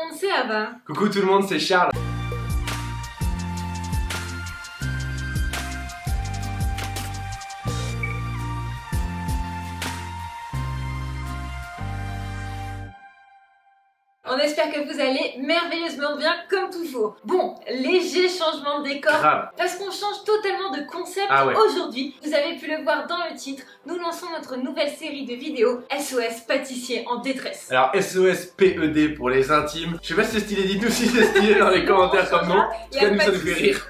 monde, c'est Ava. Coucou tout le monde, c'est Charles. On espère que vous allez merveilleusement bien comme toujours. Bon, léger changement de décor. Grave. Parce qu'on change totalement de concept aujourd'hui. Vous avez pu le voir dans le titre. Nous lançons notre nouvelle série de vidéos SOS pâtissier en détresse. Alors SOS PED pour les intimes. Je sais pas si c'est stylé, dites-nous si c'est stylé dans les commentaires comme non. En tout cas, nous ça nous fait rire.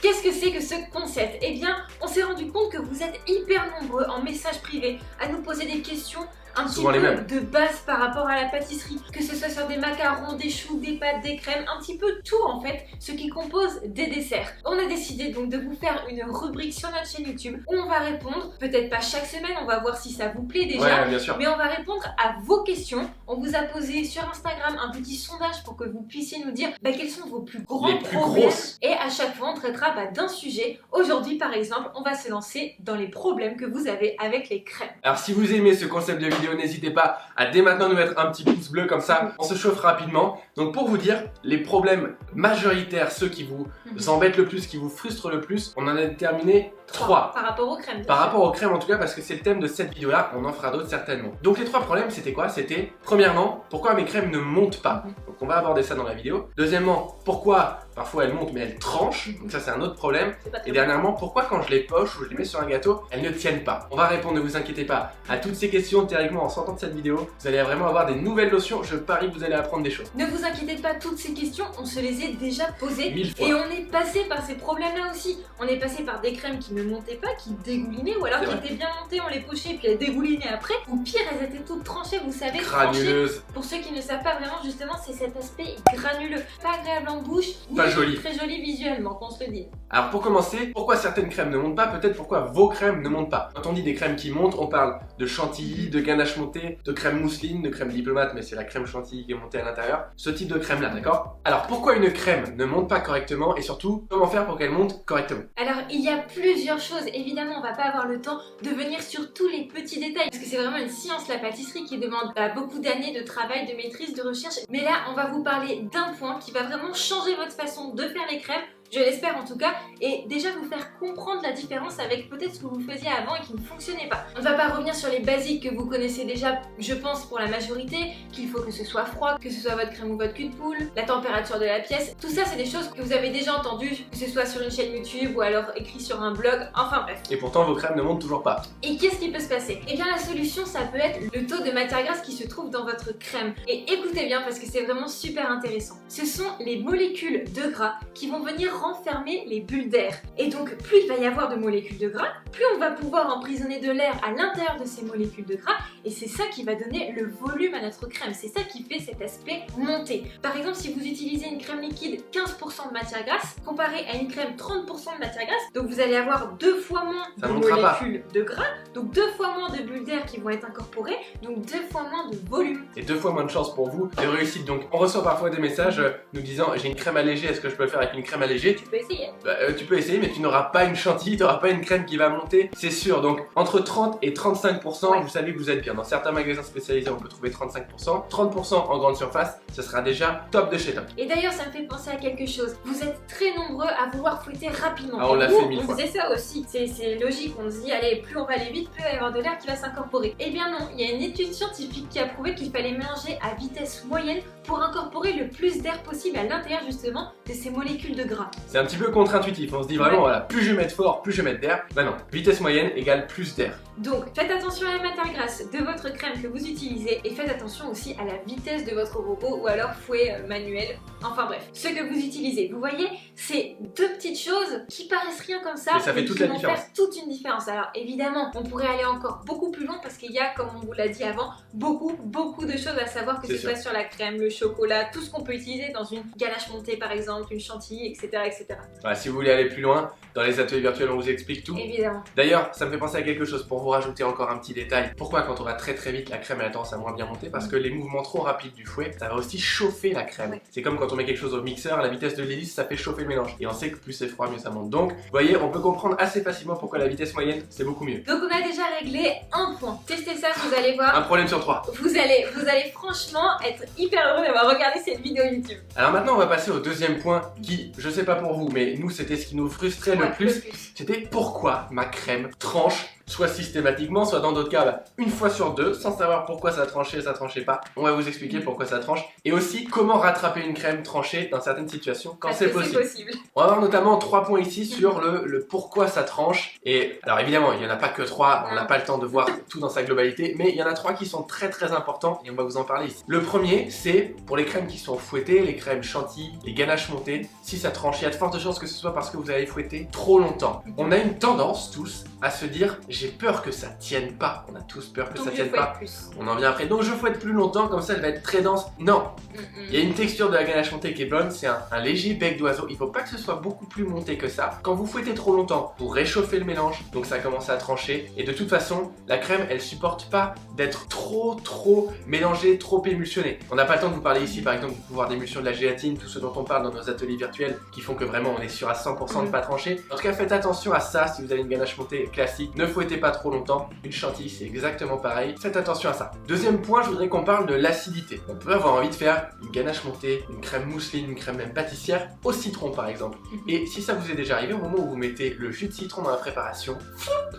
Qu'est-ce que c'est que ce concept? Eh bien, on s'est rendu compte que vous êtes hyper nombreux en message privé à nous poser des questions un petit peu de base par rapport à la pâtisserie, que ce soit sur des macarons, des choux, des pâtes, des crèmes, un petit peu tout en fait, ce qui compose des desserts. On a décidé donc de vous faire une rubrique sur notre chaîne YouTube où on va répondre, peut-être pas chaque semaine, on va voir si ça vous plaît déjà, bien sûr. Mais on va répondre à vos questions. On vous a posé sur Instagram un petit sondage pour que vous puissiez nous dire quels sont vos plus grands problèmes. Et à chaque fois on traitera d'un sujet. Aujourd'hui par exemple, on va se lancer dans les problèmes que vous avez avec les crèmes. Alors si vous aimez ce concept de vidéo, n'hésitez pas à dès maintenant nous mettre un petit pouce bleu comme ça, on se chauffe rapidement. Donc pour vous dire, les problèmes majoritaires, ceux qui vous embêtent le plus, qui vous frustrent le plus, on en a déterminé 3. Par rapport aux crèmes. Par rapport aux crèmes en tout cas, parce que c'est le thème de cette vidéo là, on en fera d'autres certainement. Donc les 3 problèmes c'était quoi? C'était premièrement, pourquoi mes crèmes ne montent pas? Donc on va aborder ça dans la vidéo. Deuxièmement, pourquoi parfois elles montent mais elles tranchent? Donc ça c'est un autre problème. Et dernièrement, pourquoi quand je les poche ou je les mets sur un gâteau, elles ne tiennent pas? On va répondre, ne vous inquiétez pas, à toutes ces questions théoriquement en sortant de cette vidéo. Vous allez vraiment avoir des nouvelles notions, je parie que vous allez apprendre des choses. Ne vous inquiétez pas, toutes ces questions, on se les est déjà posées. 1000 fois. Et on est passé par ces problèmes là aussi. On est passé par des crèmes qui ne montaient pas, qui dégoulinaient, ou alors qui étaient bien montées, on les pochait puis elles dégoulinaient après. Ou pire, elles étaient toutes tranchées, vous savez. Granuleuses. Pour ceux qui ne savent pas vraiment, justement, c'est cet aspect granuleux. Pas agréable en bouche, ni pas joli. Très joli visuellement, qu'on se le dise. Alors pour commencer, pourquoi certaines crèmes ne montent pas? Peut-être pourquoi vos crèmes ne montent pas. Quand on dit des crèmes qui montent, on parle de chantilly, de ganache montée, de crème mousseline, de crème diplomate, mais c'est la crème chantilly qui est montée à l'intérieur. Ce type de crème là, d'accord? Alors pourquoi une crème ne monte pas correctement et surtout, comment faire pour qu'elle monte correctement? Alors il y a plusieurs choses, évidemment on va pas avoir le temps de venir sur tous les petits détails parce que c'est vraiment une science la pâtisserie qui demande beaucoup d'années de travail, de maîtrise, de recherche. Mais là on va vous parler d'un point qui va vraiment changer votre façon de faire les crèmes. Je l'espère en tout cas, et déjà vous faire comprendre la différence avec peut-être ce que vous faisiez avant et qui ne fonctionnait pas. On ne va pas revenir sur les basiques que vous connaissez déjà, je pense pour la majorité, qu'il faut que ce soit froid, que ce soit votre crème ou votre cul de poule, la température de la pièce, tout ça c'est des choses que vous avez déjà entendues, que ce soit sur une chaîne YouTube ou alors écrit sur un blog, enfin bref. Et pourtant vos crèmes ne montent toujours pas. Et qu'est-ce qui peut se passer? Eh bien la solution ça peut être le taux de matière grasse qui se trouve dans votre crème. Et écoutez bien parce que c'est vraiment super intéressant. Ce sont les molécules de gras qui vont venir renfermer les bulles d'air. Et donc plus il va y avoir de molécules de gras, plus on va pouvoir emprisonner de l'air à l'intérieur de ces molécules de gras et c'est ça qui va donner le volume à notre crème, c'est ça qui fait cet aspect monté. Par exemple si vous utilisez une crème liquide 15% de matière grasse comparé à une crème 30% de matière grasse, donc vous allez avoir 2 fois moins de molécules de gras, donc 2 fois moins de bulles d'air qui vont être incorporées, donc 2 fois moins de volume. Et 2 fois moins de chance pour vous de réussite. Donc on reçoit parfois des messages nous disant j'ai une crème allégée, est-ce que je peux le faire avec une crème allégée? Tu peux essayer. Tu peux essayer mais tu n'auras pas une chantilly, tu n'auras pas une crème qui va monter, c'est sûr. Donc entre 30 et 35%, vous savez que vous êtes bien. Dans certains magasins spécialisés on peut trouver 35%, 30% en grande surface, ce sera déjà top de chez top. Et d'ailleurs ça me fait penser à quelque chose, vous êtes très nombreux à vouloir fouetter rapidement. Ah, on l'a fait 1000 fois. On faisait ça aussi, c'est logique, on se dit allez plus on va aller vite, plus il va y avoir de l'air qui va s'incorporer. Eh bien non, il y a une étude scientifique qui a prouvé qu'il fallait mélanger à vitesse moyenne pour incorporer le plus d'air possible à l'intérieur justement de ces molécules de gras. C'est un petit peu contre-intuitif, on se dit vraiment voilà, plus je vais mettre fort, plus je vais mettre d'air. Bah non, vitesse moyenne égale plus d'air. Donc faites attention à la matière grasse de votre crème que vous utilisez et faites attention aussi à la vitesse de votre robot ou alors fouet manuel, enfin bref, ce que vous utilisez. Vous voyez, c'est 2 petites choses qui paraissent rien comme ça, mais ça fait toute la différence. Faire toute une différence. Alors évidemment, on pourrait aller encore beaucoup plus loin parce qu'il y a, comme on vous l'a dit avant, beaucoup de choses à savoir, que ce soit sur la crème, le chocolat, tout ce qu'on peut utiliser dans une ganache montée par exemple, une chantilly, etc. etc. Voilà, si vous voulez aller plus loin, dans les ateliers virtuels on vous explique tout. Évidemment. D'ailleurs, ça me fait penser à quelque chose pour vous rajouter encore un petit détail. Pourquoi quand on va très vite, la crème elle a tendance à moins bien monter? Parce que les mouvements trop rapides du fouet, ça va aussi chauffer la crème. C'est comme quand quand on met quelque chose au mixeur, à la vitesse de l'hélice, ça fait chauffer le mélange. Et on sait que plus c'est froid, mieux ça monte. Donc, vous voyez, on peut comprendre assez facilement pourquoi la vitesse moyenne, c'est beaucoup mieux. Donc on a déjà réglé un point. Testez ça, vous allez voir. Un problème sur 3. Vous allez franchement être hyper heureux d'avoir regardé cette vidéo YouTube. Alors maintenant, on va passer au deuxième point qui, je sais pas pour vous, mais nous, c'était ce qui nous frustrait le plus. C'était pourquoi ma crème tranche, soit systématiquement, soit dans d'autres cas, une fois sur deux, sans savoir pourquoi ça tranchait pas. On va vous expliquer pourquoi ça tranche. Et aussi, comment rattraper une crème tranchée dans certaines situations quand c'est possible. On va voir notamment 3 points ici sur le pourquoi ça tranche. Et alors évidemment, il n'y en a pas que 3, on n'a pas le temps de voir tout dans sa globalité, mais il y en a 3 qui sont très importants et on va vous en parler ici. Le premier, c'est pour les crèmes qui sont fouettées, les crèmes chantilly, les ganaches montées. Si ça tranche, il y a de fortes chances que ce soit parce que vous avez fouetté trop longtemps. On a une tendance tous à se dire j'ai peur que ça tienne pas. On a tous peur que ça tienne pas. On en vient après. Donc je fouette plus longtemps, comme ça elle va être très dense. Non. Il y a une texture de la ganache montée qui est bonne, c'est un léger bec d'oiseau. Il faut pas que ce soit beaucoup plus monté que ça. Quand vous fouettez trop longtemps, vous réchauffez le mélange, donc ça commence à trancher. Et de toute façon, la crème, elle supporte pas d'être trop mélangée, trop émulsionnée. On n'a pas le temps de vous parler ici, par exemple, du pouvoir d'émulsion de la gélatine, tout ce dont on parle dans nos ateliers virtuels, qui font que vraiment on est sûr à 100% de pas trancher. En tout cas, faites attention à ça si vous avez une ganache montée classique. Ne fouettez pas trop longtemps. Une chantilly, c'est exactement pareil. Faites attention à ça. Deuxième point, je voudrais qu'on parle de l'acidité. On peut avoir envie de faire une ganache montée, une crème mousseline, une crème même pâtissière au citron par exemple. Et si ça vous est déjà arrivé, au moment où vous mettez le jus de citron dans la préparation,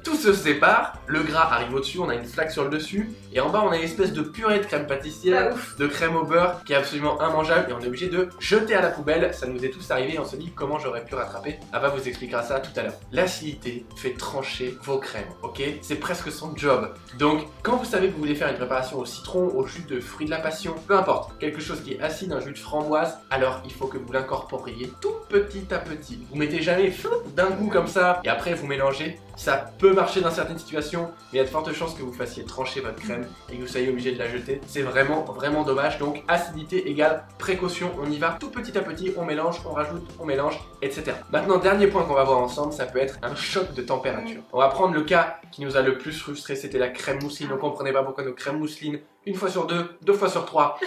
tout se sépare, le gras arrive au-dessus, on a une flaque sur le dessus, et en bas on a une espèce de purée de crème pâtissière, de crème au beurre qui est absolument immangeable et on est obligé de jeter à la poubelle. Ça nous est tous arrivé et on se dit comment j'aurais pu rattraper. Ava vous expliquera ça tout à l'heure. L'acidité fait trancher vos crèmes, ok? C'est presque son job. Donc quand vous savez que vous voulez faire une préparation au citron, au jus de fruits de la passion, peu importe, quelque chose qui est acide, un jus de framboise, alors il faut que vous l'incorporiez tout petit à petit. Vous mettez jamais d'un coup comme ça et après vous mélangez. Ça peut marcher dans certaines situations, mais il y a de fortes chances que vous fassiez trancher votre crème et que vous soyez obligé de la jeter. C'est vraiment dommage. Donc acidité égale précaution, on y va tout petit à petit, on mélange, on rajoute, on mélange, etc. Maintenant, dernier point qu'on va voir ensemble, ça peut être un choc de température. On va prendre le cas qui nous a le plus frustré, c'était la crème mousseline. On comprenait pas pourquoi nos crèmes mousselines, une fois sur deux, 2 fois sur 3,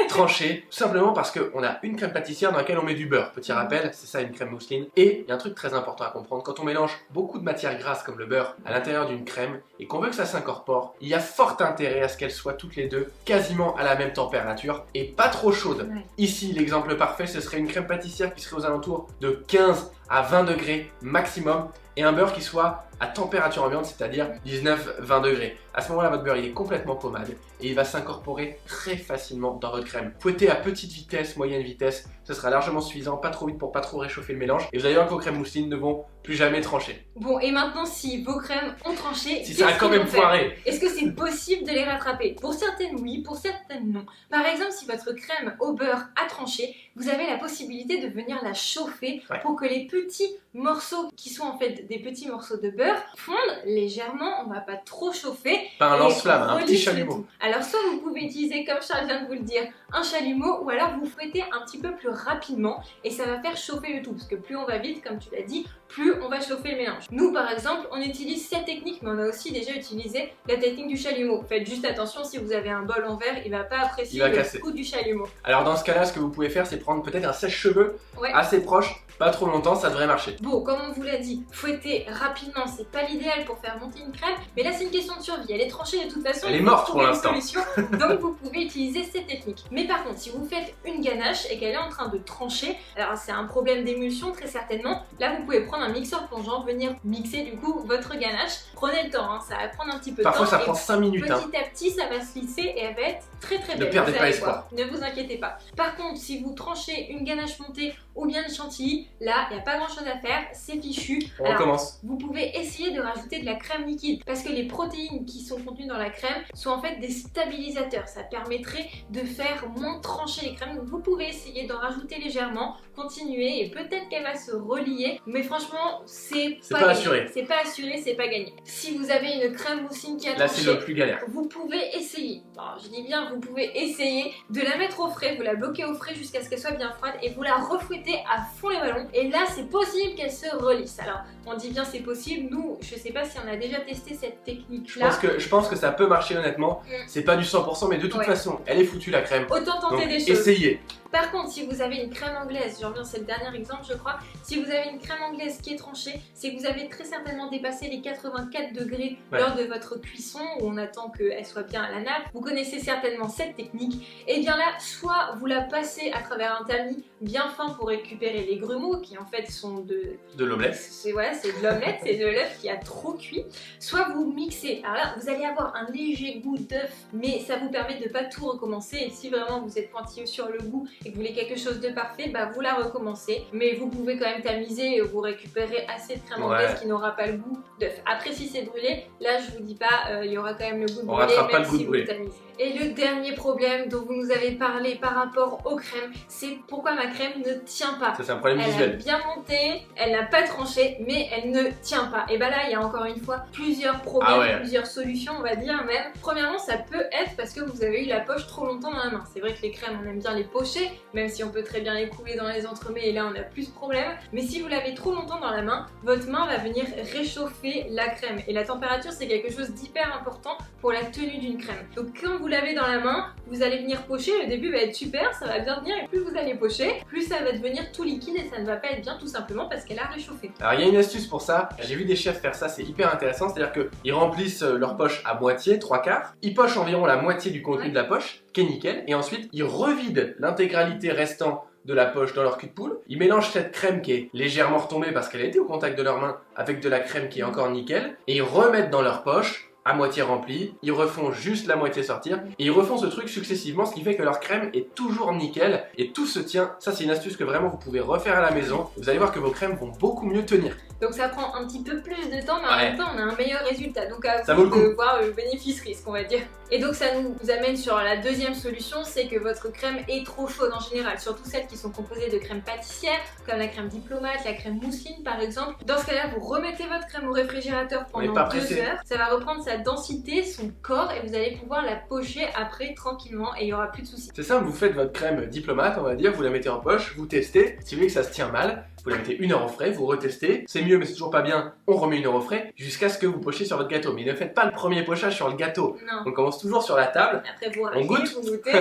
tranchées. Tout simplement parce qu'on a une crème pâtissière dans laquelle on met du beurre. Petit rappel, c'est ça une crème mousseline. Et il y a un truc très important à comprendre, quand on mélange beaucoup de matières grasses comme le beurre à l'intérieur d'une crème et qu'on veut que ça s'incorpore, il y a fort intérêt à ce qu'elles soient toutes les deux quasiment à la même température et pas trop chaudes. Ici, l'exemple parfait, ce serait une crème pâtissière qui serait aux alentours de 15 à 20 degrés maximum et un beurre qui soit à température ambiante, c'est-à-dire 19-20 degrés. À ce moment-là, votre beurre il est complètement pommade et il va s'incorporer très facilement dans votre crème. Fouettez à petite vitesse, moyenne vitesse, ce sera largement suffisant, pas trop vite pour pas trop réchauffer le mélange. Et vous allez voir que vos crèmes mousselines ne vont plus jamais trancher. Bon, et maintenant, si vos crèmes ont tranché, si ça a quand même foiré, est-ce que c'est possible de les rattraper? Pour certaines, oui, pour certaines, non. Par exemple, si votre crème au beurre a tranché, vous avez la possibilité de venir la chauffer pour que les petits morceaux qui sont en fait des petits morceaux de beurre fondent légèrement, on va pas trop chauffer. Pas un lance-flamme, un petit chalumeau. Alors soit vous pouvez utiliser, comme Charles vient de vous le dire, un chalumeau, ou alors vous fouettez un petit peu plus rapidement et ça va faire chauffer le tout, parce que plus on va vite, comme tu l'as dit, plus on va chauffer le mélange. Nous par exemple, on utilise cette technique, mais on a aussi déjà utilisé la technique du chalumeau. Faites juste attention, si vous avez un bol en verre, il va pas apprécier le coup du chalumeau. Alors dans ce cas-là, ce que vous pouvez faire, c'est prendre peut-être un sèche-cheveux assez proche, pas trop longtemps, ça devrait marcher. Bon, comme on vous l'a dit, fouetter rapidement, c'est pas l'idéal pour faire monter une crème, mais là c'est une question de survie, elle est tranchée de toute façon. Elle est morte pour l'instant. Donc vous pouvez utiliser cette technique. Mais par contre, si vous faites une ganache et qu'elle est en train de trancher, alors c'est un problème d'émulsion très certainement, là vous pouvez prendre un mixeur plongeant, venir mixer du coup votre ganache. Prenez le temps, hein, ça va prendre un petit peu de temps. Parfois ça prend 5 minutes. Petit à petit ça va se lisser et elle va être très belle. Ne perdez pas espoir. Ne vous inquiétez pas. Par contre, si vous tranchez une ganache montée ou bien une chantilly, là il n'y a pas grand chose à faire, c'est fichu. On recommence. Vous pouvez essayer de rajouter de la crème liquide parce que les protéines qui sont contenues dans la crème sont en fait des stabilisateurs. Ça permettrait de faire moins trancher les crèmes. Donc vous pouvez essayer d'en rajouter légèrement, continuer et peut-être qu'elle va se relier. Mais franchement, c'est pas assuré. C'est pas assuré, c'est pas gagné. Si vous avez une crème mousseline qui a tranché, là c'est le plus galère. Vous pouvez essayer. Alors, je dis bien, vous pouvez essayer de la mettre au frais, vous la bloquez au frais jusqu'à ce qu'elle soit bien froide et vous la refouettez à fond les ballons. Et là, c'est possible qu'elle se relisse. Alors, on dit bien c'est possible. Nous, je sais pas si on a déjà testé cette technique-là. Je pense que ça peut marcher honnêtement. C'est pas du 100%, mais de toute façon, elle est foutue la crème. Autant tenter donc, des choses. Essayez. Par contre, si vous avez une crème anglaise, j'en reviens, c'est le dernier exemple je crois, si vous avez une crème anglaise qui est tranchée, c'est que vous avez très certainement dépassé les 84 degrés lors de votre cuisson où on attend qu'elle soit bien à la nappe. Vous connaissez certainement cette technique. Et bien là, soit vous la passez à travers un tamis bien fin pour récupérer les grumeaux qui en fait sont de l'omelette. C'est de l'omelette, c'est de l'œuf qui a trop cuit. Soit vous mixez. Alors là, vous allez avoir un léger goût d'œuf, mais ça vous permet de ne pas tout recommencer. Et si vraiment vous êtes pointilleux sur le goût et que vous voulez quelque chose de parfait, bah vous la recommencez. Mais vous pouvez quand même tamiser et vous récupérez assez de crème anglaise qui n'aura pas le goût d'œuf. Après, si c'est brûlé, là je vous dis pas, il y aura quand même le goût de brûlé. On rattrape pas le goût si de brûlé. Et le dernier problème dont vous nous avez parlé par rapport aux crèmes, c'est pourquoi ma crème ne tient pas. Ça, c'est un problème elle visuel. Elle a bien monté, elle n'a pas tranché, mais elle ne tient pas. Et bah là, il y a encore une fois plusieurs problèmes, plusieurs solutions, on va dire même. Premièrement, ça peut être parce que vous avez eu la poche trop longtemps dans la main. C'est vrai que les crèmes, on aime bien les pocher, même si on peut très bien les couler dans les entremets et là, on a plus de problème. Mais si vous l'avez trop longtemps dans la main, votre main va venir réchauffer la crème. Et la température, c'est quelque chose d'hyper important pour la tenue d'une crème. Donc quand vous l'avez dans la main, vous allez venir pocher, le début va être super, ça va bien venir et plus vous allez pocher, plus ça va devenir tout liquide et ça ne va pas être bien tout simplement parce qu'elle a réchauffé. Alors il y a une astuce pour ça, j'ai vu des chefs faire ça, c'est hyper intéressant, c'est-à-dire qu'ils remplissent leur poche à moitié, 3/4, ils pochent environ la moitié du contenu de la poche, qui est nickel, et ensuite ils revident l'intégralité restant de la poche dans leur cul de poule. Ils mélangent cette crème qui est légèrement retombée parce qu'elle a été au contact de leurs mains avec de la crème qui est encore nickel, et ils remettent dans leur poche à moitié remplie, ils refont juste la moitié sortir et ils refont ce truc successivement, ce qui fait que leur crème est toujours nickel et tout se tient. Ça, c'est une astuce que vraiment vous pouvez refaire à la maison. Vous allez voir que vos crèmes vont beaucoup mieux tenir. Donc ça prend un petit peu plus de temps, mais en même temps on a un meilleur résultat. Donc à ça vaut le coup de voir le bénéfice-risque, on va dire. Et donc ça nous amène sur la deuxième solution, c'est que votre crème est trop chaude en général, surtout celles qui sont composées de crème pâtissière, comme la crème diplomate, la crème mousseline par exemple. Dans ce cas-là, vous remettez votre crème au réfrigérateur pendant 2 heures. Ça va reprendre sa densité, son corps, et vous allez pouvoir la pocher après tranquillement et il n'y aura plus de soucis. C'est simple, vous faites votre crème diplomate, on va dire, vous la mettez en poche, vous testez. Si vous voyez que ça se tient mal, vous la mettez 1 heure au frais, vous retestez, c'est mieux mais c'est toujours pas bien, on remet 1 heure au frais jusqu'à ce que vous pochiez sur votre gâteau. Mais ne faites pas le premier pochage sur le gâteau. Non. On commence toujours sur la table, après vous on goûte, vous goûtez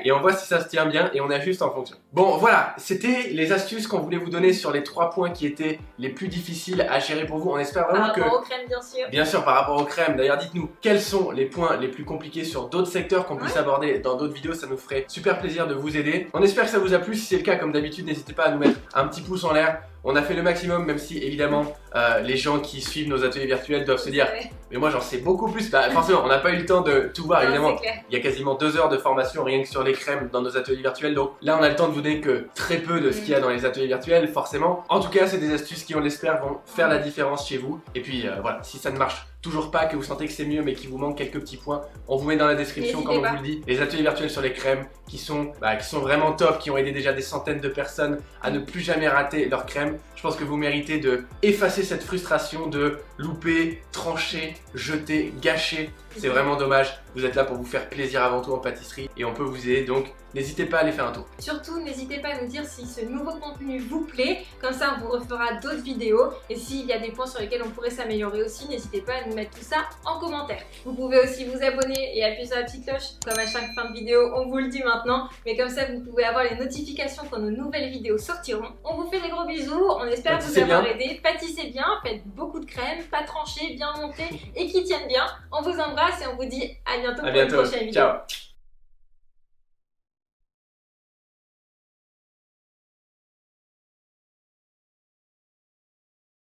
et on voit si ça se tient bien et on ajuste en fonction. Bon voilà, c'était les astuces qu'on voulait vous donner sur les 3 points qui étaient les plus difficiles à gérer pour vous. On espère vraiment par rapport aux crèmes bien sûr. Bien sûr par rapport aux crèmes, d'ailleurs dites-nous quels sont les points les plus compliqués sur d'autres secteurs qu'on puisse aborder dans d'autres vidéos, ça nous ferait super plaisir de vous aider. On espère que ça vous a plu, si c'est le cas comme d'habitude n'hésitez pas à nous mettre un petit pouce en l'air. On a fait le maximum, même si évidemment les gens qui suivent nos ateliers virtuels doivent se dire mais moi j'en sais beaucoup plus. Bah, forcément on n'a pas eu le temps de tout voir, évidemment. Il y a quasiment 2 heures de formation rien que sur les crèmes dans nos ateliers virtuels, donc là on a le temps de vous donner que très peu de ce qu'il y a dans les ateliers virtuels forcément. En tout cas c'est des astuces qui on l'espère vont faire la différence chez vous. Et puis voilà, si ça ne marche toujours pas, que vous sentez que c'est mieux mais qu'il vous manque quelques petits points, on vous met dans la description comme on vous le dit les ateliers virtuels sur les crèmes qui sont vraiment top, qui ont aidé déjà des centaines de personnes à ne plus jamais rater leur crème. Je pense que vous méritez de effacer cette frustration de louper, trancher, jeter, gâcher. C'est vraiment dommage, vous êtes là pour vous faire plaisir avant tout en pâtisserie et on peut vous aider, donc n'hésitez pas à aller faire un tour. Surtout n'hésitez pas à nous dire si ce nouveau contenu vous plaît, comme ça on vous refera d'autres vidéos et s'il y a des points sur lesquels on pourrait s'améliorer aussi, n'hésitez pas à nous mettre tout ça en commentaire. Vous pouvez aussi vous abonner et appuyer sur la petite cloche, comme à chaque fin de vidéo, on vous le dit maintenant, mais comme ça vous pouvez avoir les notifications quand nos nouvelles vidéos sortiront. On vous fait des gros bisous, on espère vous avoir aidé, pâtissez bien, faites beaucoup de crème, pas tranché, bien monté et qui tiennent bien. On vous embrasse et on vous dit à bientôt pour une prochaine vidéo. Ciao.